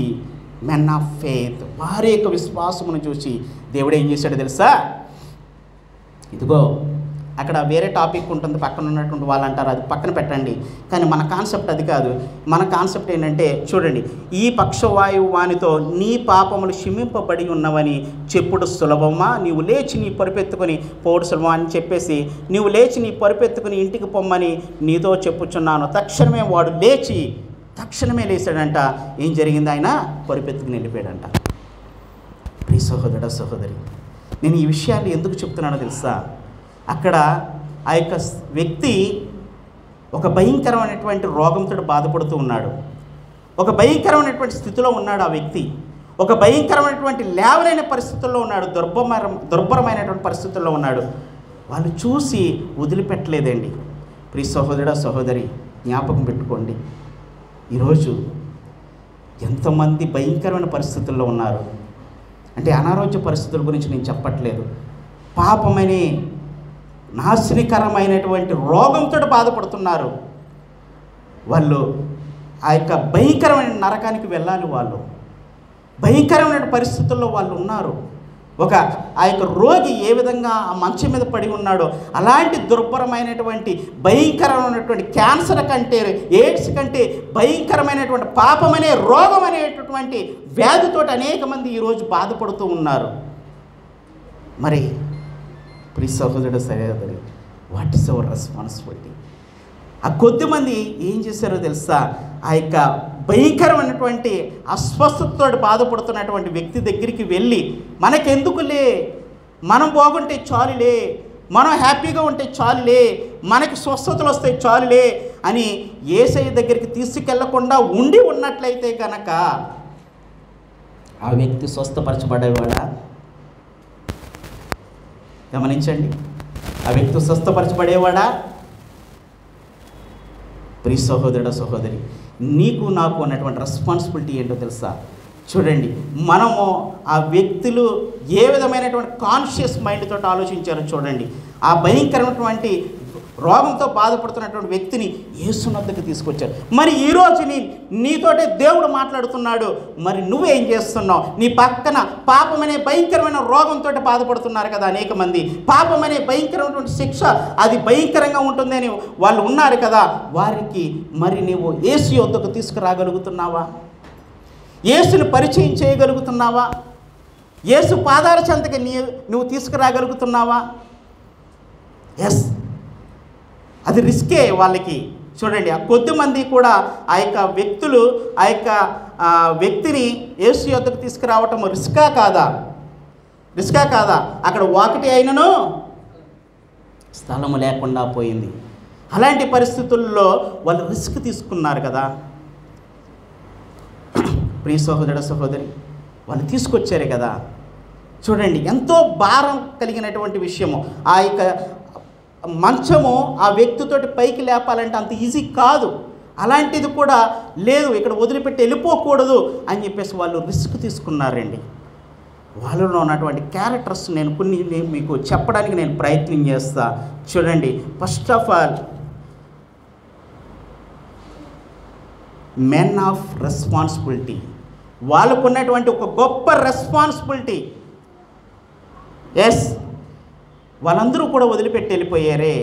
మెన్ ఆఫ్ ఫెయిత్, వారి యొక్క విశ్వాసమును చూచి దేవుడు ఏం చేశాడో తెలుసా? ఇదిగో అక్కడ వేరే టాపిక్ ఉంటుంది, పక్కన ఉన్నటువంటి వాళ్ళు అంటారు, అది పక్కన పెట్టండి. కానీ మన కాన్సెప్ట్ అది కాదు. మన కాన్సెప్ట్ ఏంటంటే, చూడండి, ఈ పక్షవాయువు వానితో నీ పాపములు క్షమింపబడి ఉన్నవని చెప్పుడు సులభమా? నీవు లేచి నీ పరుపెత్తుకొని పోడు సులభమా అని చెప్పేసి, నీవు లేచి నీ పరుపెత్తుకొని ఇంటికి పొమ్మని నీతో చెప్పుచున్నాను. తక్షణమే వాడు తక్షణమే లేచాడంట. ఏం జరిగింది? ఆయన పరుపెత్తుకుని వెళ్ళిపోయాడంట. ప్రియ సహోదర సహోదరి, నేను ఈ విషయాలు ఎందుకు చెప్తున్నానో తెలుసా? అక్కడ ఆ యొక్క వ్యక్తి ఒక భయంకరమైనటువంటి రోగంతో బాధపడుతూ ఉన్నాడు. ఒక భయంకరమైనటువంటి స్థితిలో ఉన్నాడు. ఆ వ్యక్తి ఒక భయంకరమైనటువంటి లేవలేని పరిస్థితుల్లో ఉన్నాడు. దుర్భరమైనటువంటి పరిస్థితుల్లో ఉన్నాడు. వాళ్ళు చూసి వదిలిపెట్టలేదండి. ప్రియ సహోదర సహోదరి, జ్ఞాపకం పెట్టుకోండి, ఈరోజు ఎంతమంది భయంకరమైన పరిస్థితుల్లో ఉన్నారు. అంటే అనారోగ్య పరిస్థితుల గురించి నేను చెప్పట్లేదు. పాపమని నాశనకరమైనటువంటి రోగంతో బాధపడుతున్నారు. వాళ్ళు ఆ యొక్క భయంకరమైన నరకానికి వెళ్ళాలి. వాళ్ళు భయంకరమైన పరిస్థితుల్లో వాళ్ళు ఉన్నారు. ఆ యొక్క రోగి ఏ విధంగా ఆ మంచం మీద పడి ఉన్నాడో అలాంటి దుర్భరమైనటువంటి భయంకరమైనటువంటి క్యాన్సర్ కంటే, ఎయిడ్స్ కంటే భయంకరమైనటువంటి పాపమనే రోగం అనేటటువంటి వ్యాధితో అనేక మంది ఈరోజు బాధపడుతూ ఉన్నారు. మరి ప్రియ సహోదరుడు సహోదరి, వాట్ ఈస్ అవర్ రెస్పాన్సిబిలిటీ? ఆ కొద్దిమంది ఏం చేశారో తెలుసా? ఆ యొక్క భయంకరమైనటువంటి అస్వస్థతతో బాధపడుతున్నటువంటి వ్యక్తి దగ్గరికి వెళ్ళి, మనకెందుకులే, మనం బాగుంటే చాలులే, మనం హ్యాపీగా ఉంటే చాలులే, మనకి స్వస్థతలు వస్తే చాలులే అని యేసయ్య దగ్గరికి తీసుకెళ్లకుండా ఉండి ఉన్నట్లయితే కనుక ఆ వ్యక్తి స్వస్థపరచబడేవాడా? గమనించండి, ఆ వ్యక్తి స్వస్థపరచబడేవాడా? ప్రియ సహోదరుడు సహోదరి, నీకు నాకు ఉన్నటువంటి రెస్పాన్సిబిలిటీ ఏంటో తెలుసా? చూడండి, మనము ఆ వ్యక్తులు ఏ విధమైనటువంటి కాన్షియస్ మైండ్ తోటి ఆలోచించారో చూడండి. ఆ భయంకరమైనటువంటి రోగంతో బాధపడుతున్నటువంటి వ్యక్తిని యేసునొద్దకు తీసుకొచ్చారు. మరి ఈరోజు నీతోటే దేవుడు మాట్లాడుతున్నాడు. మరి నువ్వేం చేస్తున్నావు? నీ పక్కన పాపం అనే భయంకరమైన రోగంతో బాధపడుతున్నారు కదా అనేక మంది. పాపం అనే భయంకరమైనటువంటి శిక్ష, అది భయంకరంగా ఉంటుందని వాళ్ళు ఉన్నారు కదా. వారికి మరి నీవు యేసు యొద్దకు తీసుకురాగలుగుతున్నావా? యేసుని పరిచయం చేయగలుగుతున్నావా? యేసు పాదాల చెంతకి నువ్వు తీసుకురాగలుగుతున్నావా? ఎస్, అది రిస్కే వాళ్ళకి. చూడండి, ఆ కొద్దిమంది కూడా ఆ యొక్క వ్యక్తులు ఆ యొక్క వ్యక్తిని యేసు యొద్దకు తీసుకురావటం రిస్కా కాదా? రిస్కా కాదా? అక్కడ ఒకటి అయినను స్థలము లేకుండా పోయింది. అలాంటి పరిస్థితుల్లో వాళ్ళు రిస్క్ తీసుకున్నారు కదా. ప్రియ సహోదరుడు సహోదరి, వాళ్ళు తీసుకొచ్చారు కదా. చూడండి, ఎంతో భారం కలిగినటువంటి విషయము. ఆ యొక్క మంచము ఆ వ్యక్తితోటి పైకి లేపాలంటే అంత ఈజీ కాదు. అలాంటిది కూడా లేదు, ఇక్కడ వదిలిపెట్టి వెళ్ళిపోకూడదు అని చెప్పేసి వాళ్ళు రిస్క్ తీసుకున్నారండి. వాళ్ళలో ఉన్నటువంటి క్యారెక్టర్స్ కొన్ని మీకు చెప్పడానికి నేను ప్రయత్నం చేస్తా. చూడండి, first of all men of responsibility. వాళ్ళకు ఉన్నటువంటి ఒక గొప్ప రెస్పాన్సిబిలిటీ. ఎస్, వాళ్ళందరూ కూడా వదిలిపెట్టి వెళ్ళిపోయారే.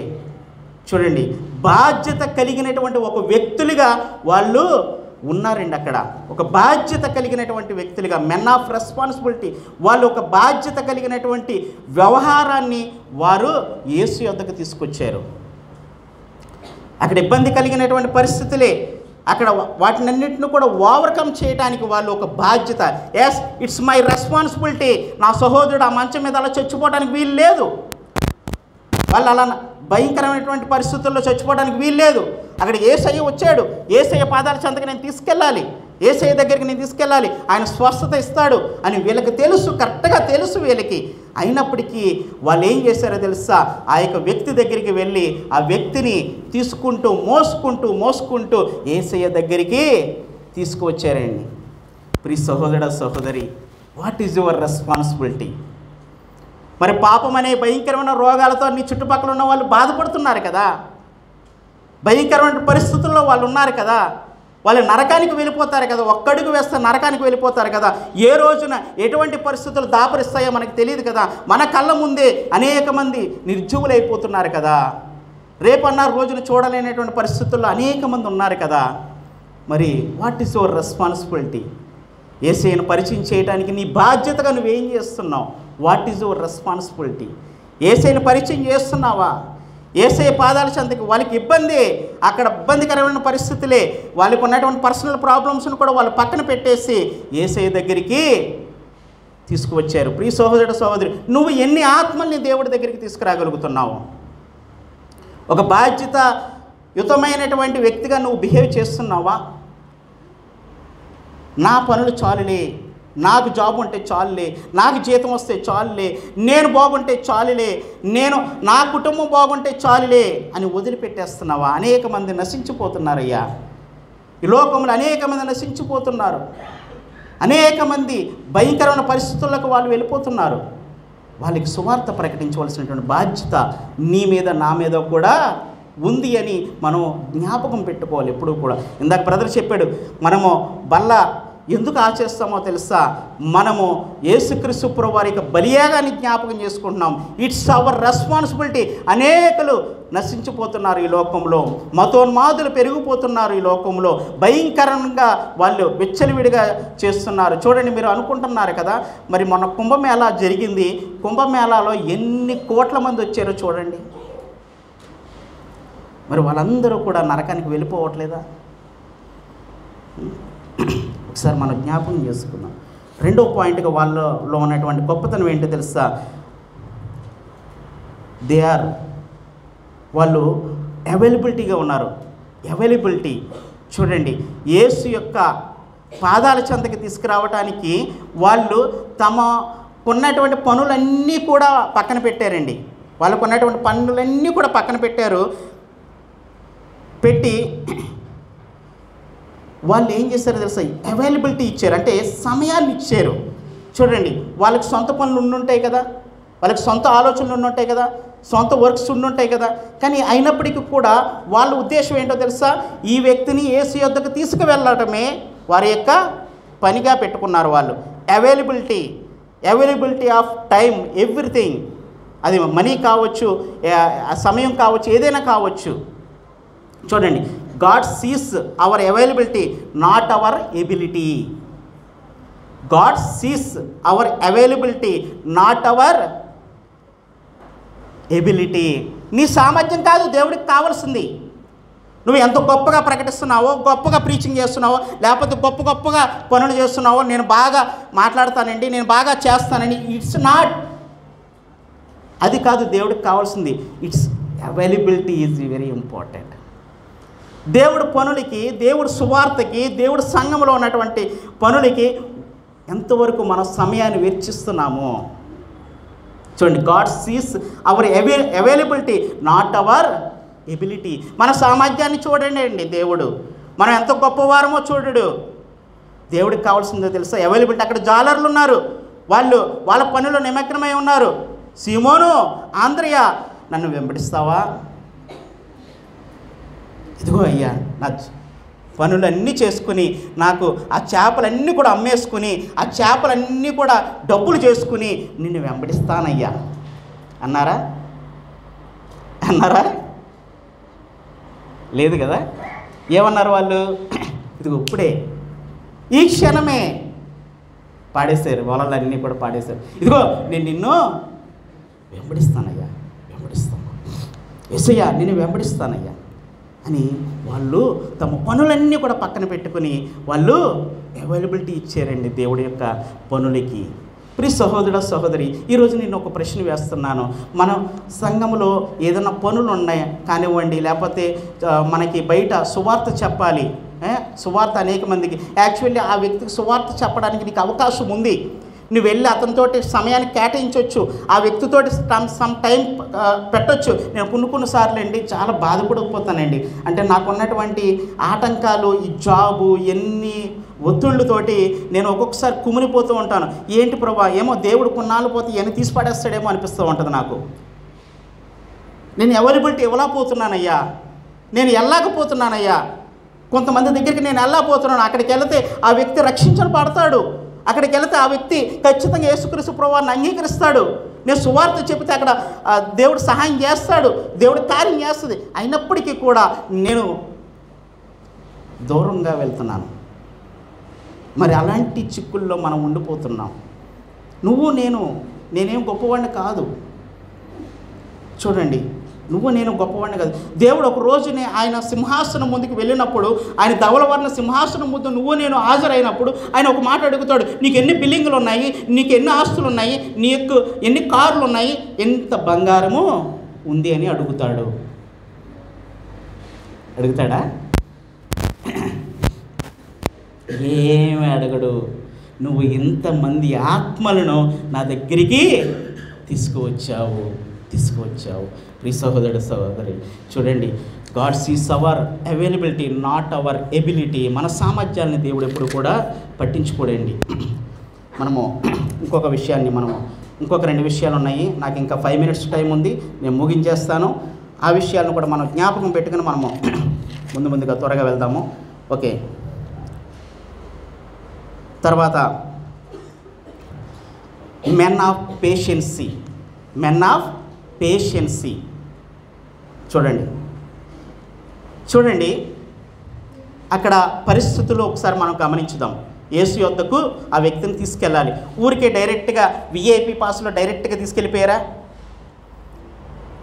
చూడండి, బాధ్యత కలిగినటువంటి ఒక వ్యక్తులుగా వాళ్ళు ఉన్నారండి. అక్కడ ఒక బాధ్యత కలిగినటువంటి వ్యక్తులుగా, మెన్ ఆఫ్ రెస్పాన్సిబిలిటీ. వాళ్ళు ఒక బాధ్యత కలిగినటువంటి వ్యవహారాన్ని వారు యేసు యొద్దకు తీసుకొచ్చారు. అక్కడ ఇబ్బంది కలిగినటువంటి పరిస్థితులే, అక్కడ వాటినన్నింటిని కూడా ఓవర్కమ్ చేయడానికి వాళ్ళు ఒక బాధ్యత. Yes, it's my responsibility. నా సహోదరుడు ఆ మంచం మీద అలా చచ్చిపోవడానికి వీలు లేదు. వాళ్ళు అలా భయంకరమైనటువంటి పరిస్థితుల్లో చచ్చిపోవడానికి వీలు లేదు. అక్కడ యేసయ్య వచ్చాడు. యేసయ్య పాదాల చెంతకి నేను తీసుకెళ్ళాలి, యేసయ్య దగ్గరికి నేను తీసుకెళ్ళాలి, ఆయన స్వస్థత ఇస్తాడు అని వీళ్ళకి తెలుసు, కరెక్ట్గా తెలుసు వీళ్ళకి. అయినప్పటికీ వాళ్ళు ఏం చేశారో తెలుసా? ఆ యొక్క వ్యక్తి దగ్గరికి వెళ్ళి ఆ వ్యక్తిని తీసుకుంటూ మోసుకుంటూ యేసయ్య దగ్గరికి తీసుకువచ్చారండి. ప్రియ సహోదరుడు సహోదరి, వాట్ ఈజ్ యువర్ రెస్పాన్సిబిలిటీ? మరి పాపం అనే భయంకరమైన రోగాలతో నీ చుట్టుపక్కల ఉన్న వాళ్ళు బాధపడుతున్నారు కదా. భయంకరమైన పరిస్థితుల్లో వాళ్ళు ఉన్నారు కదా. వాళ్ళు నరకానికి వెళ్ళిపోతారు కదా. ఒక్కడుగు వేస్తే నరకానికి వెళ్ళిపోతారు కదా. ఏ రోజున ఎటువంటి పరిస్థితులు దాపరిస్తాయో మనకు తెలియదు కదా. మన కళ్ళ ముందే అనేక మంది నిర్జీవులైపోతున్నారు కదా. రేపన్న రోజున చూడలేనటువంటి పరిస్థితుల్లో అనేక మంది ఉన్నారు కదా. మరి వాట్ ఈస్ యువర్ రెస్పాన్సిబిలిటీ? యేసయ్యను పరిచయం చేయడానికి నీ బాధ్యతగా నువ్వేం చేస్తున్నావు? What is your responsibility? యేసయ్యను పరిచయం చేస్తున్నావా? యేసయ్య పాదాల చెంతకి వాళ్ళకి ఇబ్బంది, అక్కడ ఇబ్బందికరమైన పరిస్థితులే, వాళ్ళకు ఉన్నటువంటి పర్సనల్ ప్రాబ్లమ్స్ను కూడా వాళ్ళు పక్కన పెట్టేసి యేసయ్య దగ్గరికి తీసుకువచ్చారు. ప్రియ సహోదరుడు సహోదరి, నువ్వు ఎన్ని ఆత్మల్ని దేవుడి దగ్గరికి తీసుకురాగలుగుతున్నావు? ఒక బాధ్యతయుతమైనటువంటి వ్యక్తిగా నువ్వు బిహేవ్ చేస్తున్నావా? నా పనులు చాలులే, నాకు జాబ్ ఉంటే చాలులే, నాకు జీతం వస్తే చాలులే, నేను బాగుంటే చాలులే, నా కుటుంబం బాగుంటే చాలులే అని వదిలిపెట్టేస్తున్నావా? అనేక మంది నశించిపోతున్నారయ్యా. ఈ లోకంలో అనేక మంది నశించిపోతున్నారు. అనేక మంది భయంకరమైన పరిస్థితులకు వాళ్ళు వెళ్ళిపోతున్నారు. వాళ్ళకి సువార్త ప్రకటించవలసినటువంటి బాధ్యత నీ మీద నా మీద కూడా ఉంది అని మనం జ్ఞాపకం పెట్టుకోవాలి ఎప్పుడూ కూడా. ఇందాక బ్రదర్ చెప్పాడు, మనము బల్ల ఎందుకు ఆచేస్తామో తెలుసా? మనము యేసుక్రీస్తు ప్రభువు వారి యొక్క బలియాగాన్ని జ్ఞాపకం చేసుకుంటున్నాం. It's our responsibility. అనేకులు నశించిపోతున్నారు ఈ లోకంలో, మతోన్మాదులు పెరిగిపోతున్నారు ఈ లోకంలో, భయంకరంగా వాళ్ళు విచ్చలవిడిగా చేస్తున్నారు. చూడండి, మీరు అనుకుంటున్నారు కదా, మరి మొన్న కుంభమేళా జరిగింది. కుంభమేళాలో ఎన్ని కోట్ల మంది వచ్చారో చూడండి. మరి వాళ్ళందరూ కూడా నరకానికి వెళ్ళిపోవట్లేదా? ఒకసారి మనం జ్ఞాపకం చేసుకున్నాం. రెండో పాయింట్గా వాళ్ళలో ఉన్నటువంటి గొప్పతనం ఏంటో తెలుసా? వాళ్ళు అవైలబిలిటీగా ఉన్నారు. అవైలబిలిటీ చూడండి, యేసు యొక్క పాదాల చెంతకి తీసుకురావటానికి వాళ్ళు తమకున్నటువంటి పనులన్నీ కూడా పక్కన పెట్టారండి. వాళ్ళకు ఉన్నటువంటి పనులన్నీ కూడా పక్కన పెట్టి వాళ్ళు ఏం చేశారో తెలుసా? అవైలబిలిటీ ఇచ్చారు, అంటే సమయాన్ని ఇచ్చారు. చూడండి, వాళ్ళకి సొంత పనులు ఉండుంటాయి కదా, వాళ్ళకి సొంత ఆలోచనలు ఉండుంటాయి కదా, సొంత వర్క్స్ ఉండుంటాయి కదా. కానీ అయినప్పటికీ కూడా వాళ్ళ ఉద్దేశం ఏంటో తెలుసా, ఈ వ్యక్తిని యేసు యొద్దకు తీసుకువెళ్ళటమే వారి యొక్క పనిగా పెట్టుకున్నారు వాళ్ళు. Availability of time, everything. అది మనీ కావచ్చు, సమయం కావచ్చు, ఏదైనా కావచ్చు. చూడండి, God sees our availability, not our ability. God sees our availability, not our ability. నీ సామర్థ్యం కాదు దేవుడికి కావాల్సింది. నువ్వు ఎంత గొప్పగా ప్రకటిస్తున్నావో, గొప్పగా ప్రీచింగ్ చేస్తున్నావో, లేకపోతే గొప్పగా పనులు చేస్తున్నావో, నేను బాగా మాట్లాడతానండి, నేను బాగా చేస్తానండి, ఇట్స్ నాట్. అది కాదు దేవుడికి కావాల్సింది. It's availability is very important. దేవుడి పనులకి, దేవుడి సువార్తకి, దేవుడి సంఘంలో ఉన్నటువంటి పనులకి ఎంతవరకు మన సమయాన్ని వెచ్చిస్తున్నామో చూడండి. God sees our availability, not our ability. మన సామర్థ్యాన్ని చూడండి అండి దేవుడు, మనం ఎంత గొప్పవారమో చూడడు. దేవుడికి కావాల్సిందో తెలుసా, అవైలబిలిటీ. అక్కడ జాలర్లు ఉన్నారు, వాళ్ళు వాళ్ళ పనులు నిమగ్నమై ఉన్నారు. సీమోను, ఆంద్రియా, నన్ను వెంబడిస్తావా? ఇదిగో అయ్యా, నా పనులన్నీ చేసుకుని, నాకు ఆ చేపలన్నీ కూడా అమ్మేసుకుని, ఆ చేపలన్నీ కూడా డబ్బులు చేసుకుని నిన్ను వెంబడిస్తానయ్యా అన్నారా? లేదు కదా. ఏమన్నారు వాళ్ళు? ఇదిగో ఇప్పుడే, ఈ క్షణమే పాడేశారు, వలలన్నీ కూడా పాడేశారు. ఇదిగో నేను నిన్ను వెంబడిస్తానయ్యా, యేసయ్యా నిన్ను వెంబడిస్తానయ్యా అని వాళ్ళు తమ పనులన్నీ కూడా పక్కన పెట్టుకుని వాళ్ళు అవైలబిలిటీ ఇచ్చారండి దేవుడి యొక్క పనులకి. ప్రియ సహోదరుడు, సహోదరి, ఈరోజు నేను ఒక ప్రశ్న వేస్తున్నాను. మన సంఘంలో ఏదైనా పనులు ఉన్నాయి కానివ్వండి, లేకపోతే మనకి బయట సువార్త చెప్పాలి, సువార్త అనేక మందికి, యాక్చువల్లీ ఆ వ్యక్తికి సువార్త చెప్పడానికి నీకు అవకాశం ఉంది. నువ్వు వెళ్ళి అతనితోటి సమయాన్ని కేటాయించవచ్చు, ఆ వ్యక్తితోటి సమ్ టైం పెట్టవచ్చు. నేను కొన్నిసార్లు అండి చాలా బాధపడిపోతానండి. అంటే నాకున్నటువంటి ఆటంకాలు, ఈ జాబు, ఎన్ని ఒత్తిళ్ళతోటి నేను ఒక్కొక్కసారి కుమిలిపోతూ ఉంటాను. ఏంటి ప్రభా, ఏమో దేవుడు కొన్నాళ్ళు పోతే ఇవన్నీ తీసి పడేస్తాడేమో అనిపిస్తూ ఉంటుంది నాకు. నేను అవైలబిలిటీ ఇవ్వలేకపోతున్నానయ్యా, నేను వెళ్ళలేకపోతున్నానయ్యా. కొంతమంది దగ్గరికి నేను వెళ్ళలేకపోతున్నాను. అక్కడికి వెళితే ఆ వ్యక్తి రక్షించబడతాడు, అక్కడికి వెళితే ఆ వ్యక్తి ఖచ్చితంగా యేసుక్రీస్తు ప్రభువుని అంగీకరిస్తాడు. నేను సువార్త చెబితే అక్కడ దేవుడు సహాయం చేస్తాడు, దేవుడు కార్యం చేస్తుంది. అయినప్పటికీ కూడా నేను దూరంగా వెళ్తున్నాను. మరి అలాంటి చిక్కుల్లో మనం ఉండిపోతున్నాం. నేనేం గొప్పవాడిని కాదు. చూడండి, నేను గొప్పవాడిని కాదు. దేవుడు ఒక రోజునే ఆయన సింహాసనం ముందుకు వెళ్ళినప్పుడు, ఆయన ధవలవర్ణ సింహాసనం ముందు నేను హాజరైనప్పుడు ఆయన ఒక మాట అడుగుతాడు, నీకు ఎన్ని బిల్డింగులు ఉన్నాయి, నీకు ఎన్ని ఆస్తులు ఉన్నాయి, నీకు ఎన్ని కార్లు ఉన్నాయి, ఎంత బంగారము ఉంది అని అడుగుతాడా? ఏమి అడగడు. నువ్వు ఇంతమంది ఆత్మలను నా దగ్గరికి తీసుకువచ్చావు. ప్రియ సహోదరుడు, సహోదరి, చూడండి, God sees our availability, not our ability. మన సామర్థ్యాన్ని దేవుడు ఎప్పుడు కూడా పట్టించుకోడండి. మనము ఇంకొక రెండు విషయాలు ఉన్నాయి. నాకు ఇంకా 5 minutes టైం ఉంది, నేను ముగించేస్తాను. ఆ విషయాలను కూడా మనం జ్ఞాపకం పెట్టుకుని మనము ముందుగా త్వరగా వెళ్దాము. ఓకే, తర్వాత మెన్ ఆఫ్ పేషెన్సీ. చూడండి అక్కడ పరిస్థితుల్లో ఒకసారి మనం గమనించుదాం. యేసు యొద్దకు ఆ వ్యక్తిని తీసుకెళ్ళాలి. ఊరికే డైరెక్ట్గా విఐపి పాస్లో డైరెక్ట్గా తీసుకెళ్ళిపోయారా?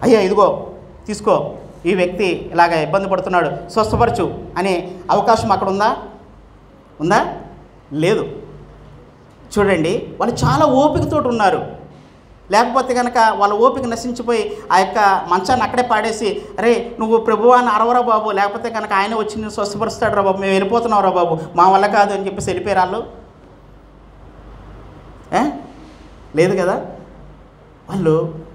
అయ్యా ఇదిగో తీసుకో, ఈ వ్యక్తి ఇలాగ ఇబ్బంది పడుతున్నాడు, స్వస్థపరచు అనే అవకాశం అక్కడ ఉందా? లేదు. చూడండి, వాళ్ళు చాలా ఓపికతో ఉన్నారు. లేకపోతే కనుక వాళ్ళ ఓపిక నశించిపోయి ఆ యొక్క మంచాన్ని అక్కడే పాడేసి, అరే నువ్వు ప్రభువాన్ని అరవరా బాబు, లేకపోతే కనుక ఆయన వచ్చి నేను స్వస్థపరుస్తాడు రా బాబు, మేము వెళ్ళిపోతున్నాం రా బాబు, మా వల్ల కాదు అని చెప్పేసి వెళ్ళిపోయారు వాళ్ళు. లేదు కదా. వాళ్ళు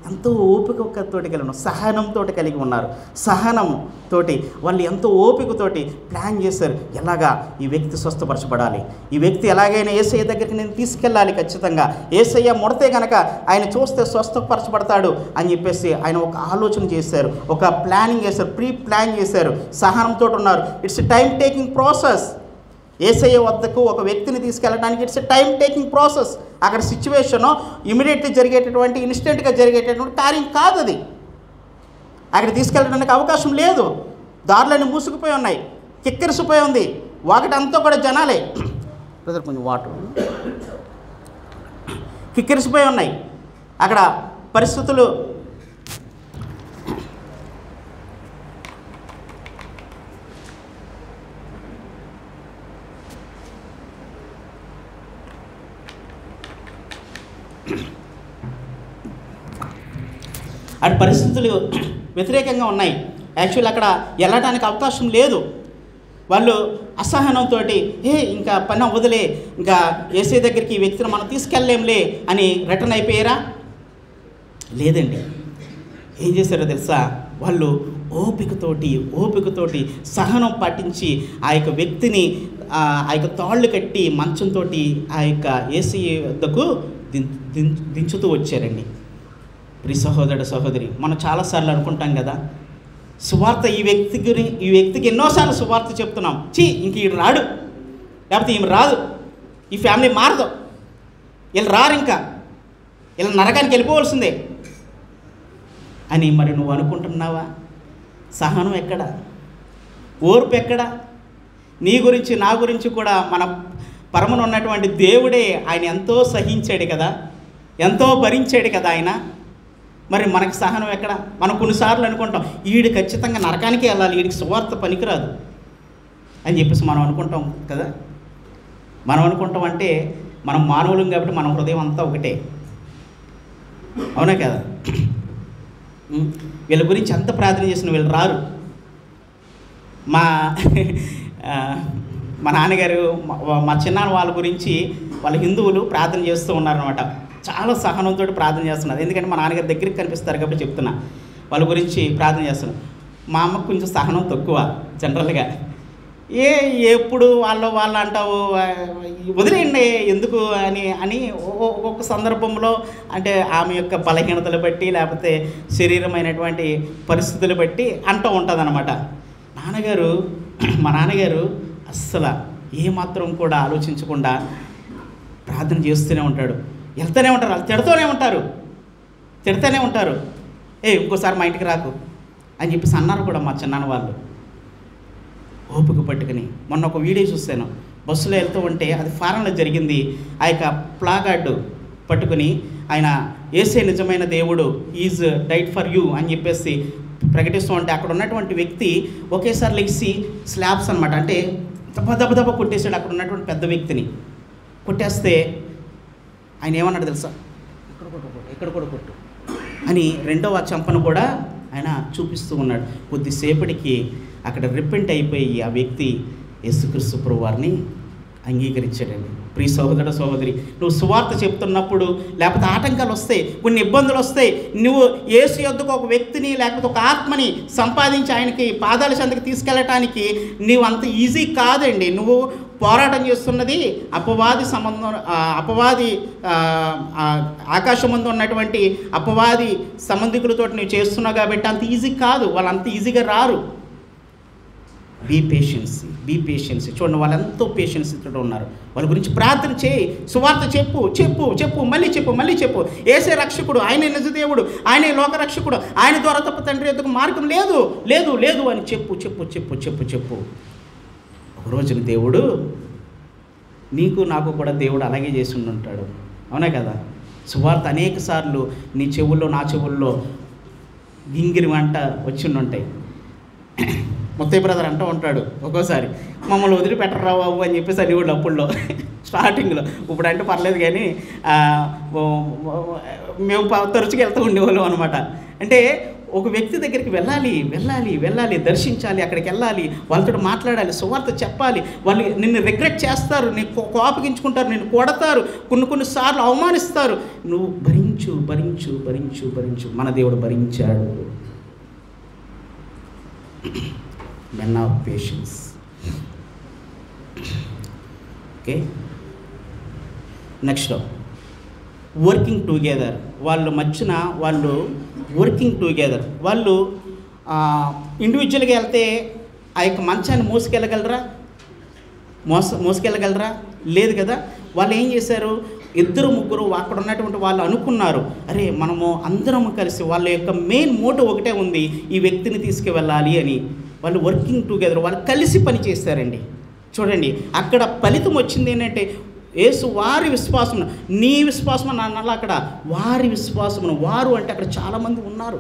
ఎంతో ఓపికతోటి కలిగి ఉన్నారు, సహనంతో కలిగి ఉన్నారు. సహనంతోటి వాళ్ళు ఎంతో ఓపికతోటి ప్లాన్ చేశారు. ఎలాగా ఈ వ్యక్తి స్వస్థపరచబడాలి, ఈ వ్యక్తి ఎలాగైనా యేసయ్య దగ్గరికి నేను తీసుకెళ్ళాలి, ఖచ్చితంగా యేసయ్య ముడితే కనుక ఆయన చూస్తే స్వస్థపరచబడతాడు అని చెప్పేసి ఆయన ఒక ఆలోచన చేశారు, ఒక ప్లానింగ్ చేశారు, ప్రీ ప్లాన్ చేశారు, సహనంతో ఉన్నారు. It's time taking process. Yesayya వద్దకు ఒక వ్యక్తిని తీసుకెళ్ళడానికి ఇట్స్ టైం టేకింగ్ ప్రాసెస్. అక్కడ సిచ్యువేషను ఇమీడియట్లీ జరిగేటటువంటి, ఇన్స్టెంట్గా జరిగేటటువంటి కార్యం కాదు అది. అక్కడ తీసుకెళ్ళడానికి అవకాశం లేదు. దారులన్నీ మూసుకుపోయి ఉన్నాయి, కిక్కిరిసిపోయి ఉంది, వాకిటంతా కూడా జనాలే. బ్రదర్ కొంచెం వాటర్. కిక్కిరిసిపోయి ఉన్నాయి అక్కడ పరిస్థితులు. అటు పరిస్థితులు వ్యతిరేకంగా ఉన్నాయి. యాక్చువల్ అక్కడ వెళ్ళటానికి అవకాశం లేదు. వాళ్ళు అసహనంతో ఇంకా పని అవ్వదులే, ఇంకా యేసయ్య దగ్గరికి ఈ వ్యక్తిని మనం తీసుకెళ్ళలేంలే అని రిటర్న్ అయిపోయారా? లేదండి. ఏం చేశారో తెలుసా? వాళ్ళు ఓపికతోటి సహనం పాటించి ఆ యొక్క వ్యక్తిని ఆ యొక్క తాళ్ళు కట్టి మంచంతో ఆ యొక్క యేసయ్య వద్దకు దించుతూ వచ్చారండి. ప్రియ సహోదరుడు సహోదరి, మనం చాలాసార్లు అనుకుంటాం కదా, సువార్త ఈ వ్యక్తికి ఎన్నోసార్లు సువార్త చెప్తున్నాం, ఇంక ఈడు రాడు, లేకపోతే ఈమె రాదు, ఈ ఫ్యామిలీ మారదు, వీళ్ళు రారు, ఇంకా వీళ్ళు నరకానికి వెళ్ళిపోవలసిందే అని. మరి నువ్వు అనుకుంటున్నావా? సహనం ఎక్కడ? ఓర్పు ఎక్కడ? నీ గురించి నా గురించి కూడా మన పరమను ఉన్నటువంటి దేవుడే ఆయన ఎంతో సహించాడు కదా, ఎంతో భరించాడు కదా ఆయన. మరి మనకి సహనం ఎక్కడ? మనం కొన్నిసార్లు అనుకుంటాం, ఈడు ఖచ్చితంగా నరకానికి వెళ్ళాలి, వీడికి సువార్త పనికిరాదు అని చెప్పేసి మనం అనుకుంటాం కదా. మనం అనుకుంటాం అంటే మనం మానవులం కాబట్టి మన హృదయం అంతా ఒకటే, అవునా కదా? వీళ్ళ గురించి ఎంత ప్రార్థన చేసిన వీళ్ళు రారు. మా నాన్నగారు మా చిన్నాన్న వాళ్ళ గురించి, వాళ్ళ హిందువులు ప్రార్థన చేస్తూ ఉన్నారనమాట. చాలా సహనంతో ప్రార్థన చేస్తున్నారు. ఎందుకంటే మా నాన్నగారి దగ్గరికి కనిపిస్తారు కాబట్టి చెప్తున్నా. వాళ్ళ గురించి ప్రార్థన చేస్తున్నాను. మా అమ్మకు కొంచెం సహనం తక్కువ జనరల్గా. ఎప్పుడు వాళ్ళు అంటావు, వదిలేయండి ఎందుకు అని ఒక్కొక్క సందర్భంలో అంటే ఆమె యొక్క బలహీనతలు బట్టి లేకపోతే శరీరమైనటువంటి పరిస్థితులు బట్టి అంటూ ఉంటుంది అనమాట. మా నాన్నగారు అస్సలు ఏమాత్రం కూడా ఆలోచించకుండా ప్రార్థన చేస్తూనే ఉంటాడు, వెళ్తూనే ఉంటారు, వాళ్ళు తిడుతూనే ఉంటారు. ఇంకోసారి మా ఇంటికి రాకు అని చెప్పేసి అన్నారు కూడా మా చిన్నాన్న వాళ్ళు. ఓపిక పట్టుకుని మొన్న ఒక వీడియో చూశాను, బస్సులో వెళ్తూ ఉంటే, అది ఫారెన్లో జరిగింది. ఆ యొక్క ప్లాకార్డు పట్టుకుని ఆయన యేసే నిజమైన దేవుడు, ఈజ్ డైట్ ఫర్ యూ అని చెప్పేసి ప్రకటిస్తూ ఉంటే, అక్కడ ఉన్నటువంటి వ్యక్తి ఒకేసారి లెగిసి స్లాబ్స్ అనమాట, అంటే దెబ్బ కొట్టేశాడు అక్కడ ఉన్నటువంటి పెద్ద వ్యక్తిని. కొట్టేస్తే ఆయన ఏమన్నాడు తెలుసా? ఇక్కడ కూడా కొట్టు అని రెండవ చెంపను కూడా ఆయన చూపిస్తూ ఉన్నాడు. కొద్దిసేపటికి అక్కడ రిపెంట్ అయిపోయి ఆ వ్యక్తి యేసుక్రీస్తు ప్రభువారిని అంగీకరించాడండి. ప్రియ సహోదర సహోదరి, నువ్వు సువార్త చెప్తున్నప్పుడు లేకపోతే ఆటంకాలు వస్తాయి, కొన్ని ఇబ్బందులు వస్తాయి. నువ్వు యేసు యొద్దకు ఒక వ్యక్తిని లేకపోతే ఒక ఆత్మని సంపాదించి ఆయనకి పాదాల చెంతకు తీసుకెళ్ళటానికి నువ్వు అంత ఈజీ కాదండి. నువ్వు పోరాటం చేస్తున్నది అపవాది ఆకాశం ముందు ఉన్నటువంటి అపవాది సంబంధికులతో నువ్వు చేస్తున్నావు కాబట్టి అంత ఈజీ కాదు, వాళ్ళు అంత ఈజీగా రారు. బీ పేషెన్సీ. చూడండి, వాళ్ళు ఎంతో పేషెన్సీతో ఉన్నారు. వాళ్ళ గురించి ప్రార్థన చేయి, సువార్త చెప్పు, మళ్ళీ చెప్పు. యేసే రక్షకుడు, ఆయనే నిజదేవుడు, ఆయనే లోకరక్షకుడు, ఆయన ద్వారా తప్ప తండ్రి ఎదుగు మార్గం లేదు అని చెప్పు. ఒక రోజున దేవుడు నీకు నాకు కూడా దేవుడు అలాగే చేసి ఉంటాడు, అవునా కదా? సువార్త అనేక సార్లు నీ చెవుల్లో నా చెవుల్లో గింగిరి వంట వచ్చి ఉంటాయి. ముత్తయ్య బ్రదర్ అంటూ ఉంటాడు ఒక్కోసారి, మమ్మల్ని వదిలిపెట్టరా బాబు అని చెప్పేసి అనేవాళ్ళు అప్పుల్లో స్టార్టింగ్లో. ఇప్పుడు అంటే పర్లేదు కానీ మేము తరచుగా వెళ్తూ ఉండేవాళ్ళం అనమాట. అంటే ఒక వ్యక్తి దగ్గరికి వెళ్ళాలి, దర్శించాలి, అక్కడికి వెళ్ళాలి, వాళ్ళతో మాట్లాడాలి, సువార్త చెప్పాలి. వాళ్ళు నిన్ను రిగ్రెట్ చేస్తారు, నీకు కోపగించుకుంటారు, నిన్ను కొడతారు, కొన్నిసార్లు అవమానిస్తారు. నువ్వు భరించు. మన దేవుడు భరించాడు. Men of patience. Okay, next working together. వాళ్ళు మధ్యన వర్కింగ్ టుగెదర్. వాళ్ళు ఇండివిజువల్గా వెళ్తే ఆ యొక్క మంచాన్ని మోసుకెళ్ళగలరా? లేదు కదా. వాళ్ళు ఏం చేశారు, 2-3 అక్కడ ఉన్నటువంటి వాళ్ళు అనుకున్నారు, అరే మనము అందరం కలిసి, వాళ్ళ యొక్క మెయిన్ మోటివ్ ఒకటే ఉంది, ఈ వ్యక్తిని తీసుకువెళ్ళాలి అని. వాళ్ళు వర్కింగ్ టుగెదర్, వాళ్ళు కలిసి పని చేశారండి. చూడండి, అక్కడ ఫలితం వచ్చింది ఏంటంటే, యేసు వారి విశ్వాసమును, నీ విశ్వాసము అన్నలా అక్కడ వారి విశ్వాసమును. వారు అంటే అక్కడ చాలామంది ఉన్నారు.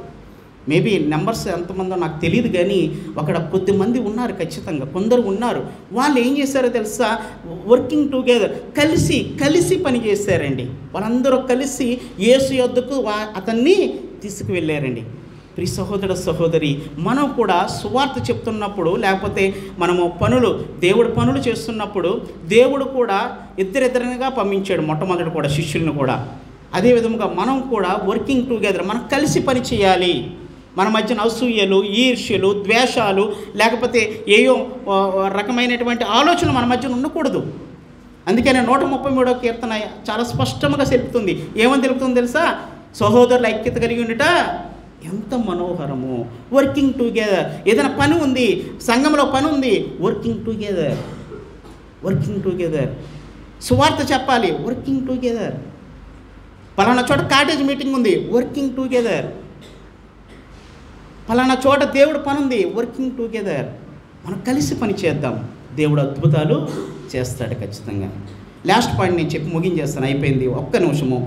మేబీ నెంబర్స్ ఎంతమందో నాకు తెలియదు, కానీ అక్కడ కొద్దిమంది ఉన్నారు, ఖచ్చితంగా కొందరు ఉన్నారు. వాళ్ళు ఏం చేశారో తెలుసా, వర్కింగ్ టుగెదర్, కలిసి పని చేశారండి. వాళ్ళందరూ కలిసి యేసు యొద్దకు అతన్ని తీసుకువెళ్ళారండి. ప్రియ సహోదర సహోదరి, మనం కూడా సువార్త చెప్తున్నప్పుడు, లేకపోతే మనము దేవుడు పనులు చేస్తున్నప్పుడు, దేవుడు కూడా ఇద్దరిగా పంపించాడు మొట్టమొదటి కూడా శిష్యులను కూడా. అదే విధముగా మనం కూడా వర్కింగ్ టుగెదర్, మనం కలిసి పని చేయాలి. మన మధ్యన అసూయలు, ఈర్ష్యలు, ద్వేషాలు, లేకపోతే ఏయో రకమైనటువంటి ఆలోచనలు మన మధ్యన ఉండకూడదు. అందుకనే 133వ కీర్తన చాలా స్పష్టంగా తెలుపుతుంది. ఏమని తెలుపుతుంది తెలుసా, సహోదరుల ఐక్యత కలిగి ఉండుట ఎంత మనోహరము. Working together. ఏదైనా పని ఉంది, సంఘంలో పని ఉంది, వర్కింగ్ టుగెదర్. సువార్త చెప్పాలి, వర్కింగ్ టుగెదర్. పలానా చోట కాటేజ్ మీటింగ్ ఉంది, వర్కింగ్ టుగెదర్. పలానా చోట దేవుడు పని ఉంది, వర్కింగ్ టుగెదర్. మనం కలిసి పని చేద్దాం, దేవుడు అద్భుతాలు చేస్తాడు ఖచ్చితంగా. లాస్ట్ పాయింట్ నేను చెప్పి ముగించేస్తాను, అయిపోయింది, ఒక్క నిమిషము.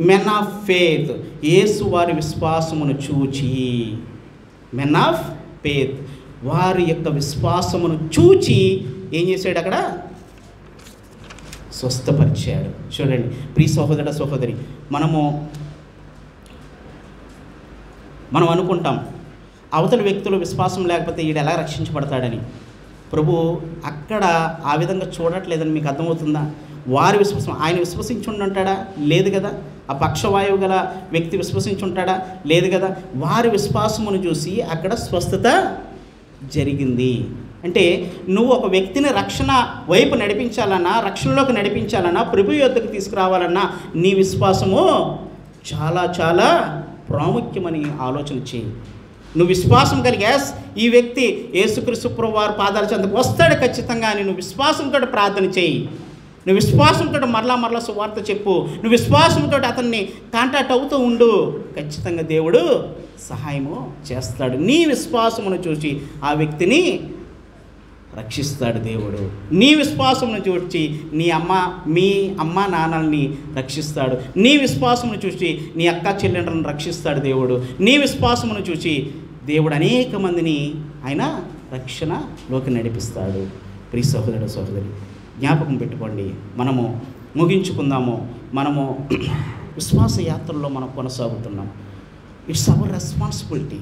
మెన్ ఆఫ్ ఫెయిత్, యేసు వారి విశ్వాసమును చూచి, మెన్ ఆఫ్ ఫెయిత్ వారి యొక్క విశ్వాసమును చూచి ఏం చేశాడు, అక్కడ స్వస్థపరిచాడు. చూడండి ప్రియ సహోదర సహోదరి, మనం అనుకుంటాం అవతల వ్యక్తులు విశ్వాసం లేకపోతే వీడు ఎలా రక్షించబడతాడని. ప్రభు అక్కడ ఆ విధంగా చూడట్లేదని మీకు అర్థమవుతుందా? వారి విశ్వాసం, ఆయన విశ్వసించుంటాడా? లేదు కదా. ఆ పక్షవాయువు గల వ్యక్తి విశ్వసించుంటాడా? లేదు కదా. వారి విశ్వాసమును చూసి అక్కడ స్వస్థత జరిగింది. అంటే నువ్వు ఒక వ్యక్తిని రక్షణ వైపు నడిపించాలన్నా, రక్షణలోకి నడిపించాలన్నా, ప్రభు యొద్దకు తీసుకురావాలన్నా నీ విశ్వాసము చాలా చాలా ప్రాముఖ్యమని ఆలోచన చేయి. నువ్వు విశ్వాసం కలిగి ఈ వ్యక్తి యేసుక్రీస్తు ప్రభువు వారి పాదాల చెంతకు వస్తాడు ఖచ్చితంగా అని నువ్వు విశ్వాసంతో ప్రార్థన చేయి. నువ్వు విశ్వాసంతో మరలా సువార్త చెప్పు. నువ్వు విశ్వాసంతో అతన్ని కాంటాక్ట్ అవుతూ ఉండు. ఖచ్చితంగా దేవుడు సహాయము చేస్తాడు. నీ విశ్వాసమును చూసి ఆ వ్యక్తిని రక్షిస్తాడు దేవుడు. నీ విశ్వాసమును చూసి మీ అమ్మ నాన్నల్ని రక్షిస్తాడు. నీ విశ్వాసమును చూసి నీ అక్క చెల్లెండ్రలను రక్షిస్తాడు దేవుడు. నీ విశ్వాసమును చూసి దేవుడు అనేక మందిని ఆయన రక్షణలోకి నడిపిస్తాడు. ప్రియ సహోదరుడు సహోదరి, జ్ఞాపకం పెట్టుకోండి. మనము ముగించుకుందాము. మనము విశ్వాస యాత్రలో మనం కొనసాగుతున్నాం. It's our responsibility.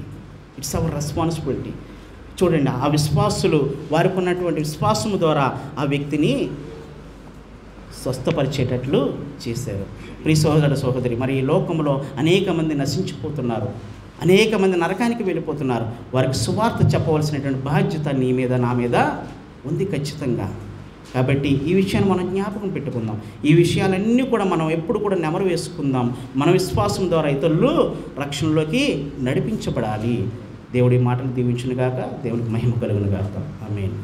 చూడండి, ఆ విశ్వాసులు వారికి ఉన్నటువంటి విశ్వాసము ద్వారా ఆ వ్యక్తిని స్వస్థపరిచేటట్లు చేశారు. ప్రియ సహోదర సహోదరి, మరి ఈ లోకంలో అనేక మంది నశించిపోతున్నారు, అనేక మంది నరకానికి వెళ్ళిపోతున్నారు. వారికి సువార్త చెప్పవలసినటువంటి బాధ్యత నీ మీద నా మీద ఉంది ఖచ్చితంగా. కాబట్టి ఈ విషయాన్ని మనం జ్ఞాపకం పెట్టుకుందాం. ఈ విషయాలన్నీ కూడా మనం ఎప్పుడు కూడా నెమరు వేసుకుందాం. మన విశ్వాసం ద్వారా ఇతరులు రక్షణలోకి నడిపించబడాలి. దేవుడి మాటలు దీవించును గాక. దేవునికి మహిమ కలుగును గాక. ఆమేన్.